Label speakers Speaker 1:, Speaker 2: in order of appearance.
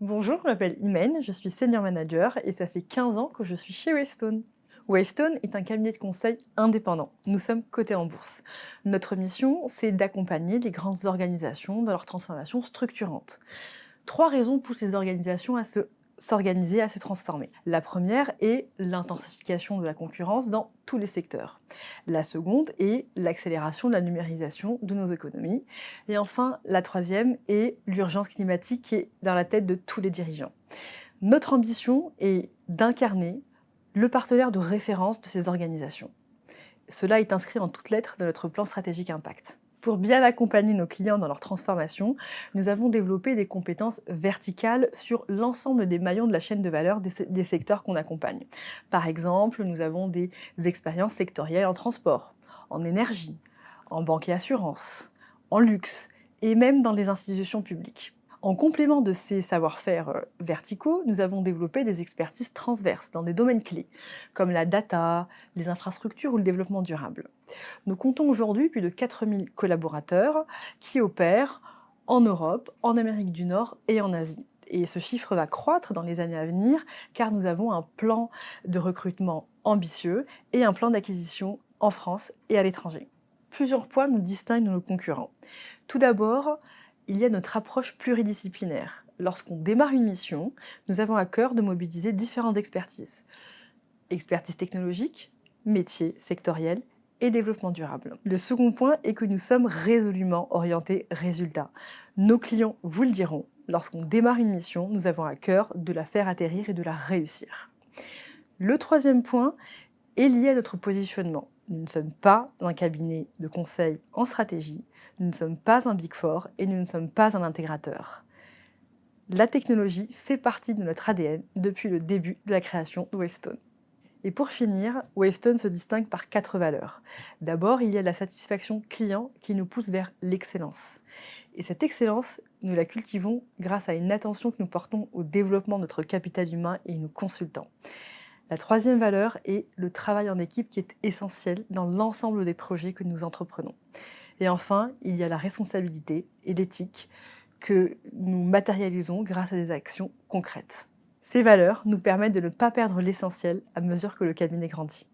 Speaker 1: Bonjour, je m'appelle Imen, je suis senior manager et ça fait 15 ans que je suis chez Wavestone. Wavestone est un cabinet de conseil indépendant. Nous sommes cotés en bourse. Notre mission, c'est d'accompagner les grandes organisations dans leur transformation structurante. Trois raisons poussent les organisations à s'organiser, à se transformer. La première est l'intensification de la concurrence dans tous les secteurs. La seconde est l'accélération de la numérisation de nos économies. Et enfin, la troisième est l'urgence climatique qui est dans la tête de tous les dirigeants. Notre ambition est d'incarner le partenaire de référence de ces organisations. Cela est inscrit en toutes lettres de notre plan stratégique Impact. Pour bien accompagner nos clients dans leur transformation, nous avons développé des compétences verticales sur l'ensemble des maillons de la chaîne de valeur des secteurs qu'on accompagne. Par exemple, nous avons des expériences sectorielles en transport, en énergie, en banque et assurance, en luxe et même dans les institutions publiques. En complément de ces savoir-faire verticaux, nous avons développé des expertises transverses dans des domaines clés, comme la data, les infrastructures ou le développement durable. Nous comptons aujourd'hui plus de 4000 collaborateurs qui opèrent en Europe, en Amérique du Nord et en Asie. Et ce chiffre va croître dans les années à venir car nous avons un plan de recrutement ambitieux et un plan d'acquisition en France et à l'étranger. Plusieurs points nous distinguent de nos concurrents. Tout d'abord, il y a notre approche pluridisciplinaire. Lorsqu'on démarre une mission, nous avons à cœur de mobiliser différentes expertises. Expertise technologique, métier, sectoriel et développement durable. Le second point est que nous sommes résolument orientés résultats. Nos clients vous le diront, lorsqu'on démarre une mission, nous avons à cœur de la faire atterrir et de la réussir. Le troisième point est lié à notre positionnement. Nous ne sommes pas un cabinet de conseil en stratégie, nous ne sommes pas un Big Four et nous ne sommes pas un intégrateur. La technologie fait partie de notre ADN depuis le début de la création de Wavestone. Et pour finir, Wavestone se distingue par 4 valeurs. D'abord, il y a la satisfaction client qui nous pousse vers l'excellence. Et cette excellence, nous la cultivons grâce à une attention que nous portons au développement de notre capital humain et nos consultants. La troisième valeur est le travail en équipe qui est essentiel dans l'ensemble des projets que nous entreprenons. Et enfin, il y a la responsabilité et l'éthique que nous matérialisons grâce à des actions concrètes. Ces valeurs nous permettent de ne pas perdre l'essentiel à mesure que le cabinet grandit.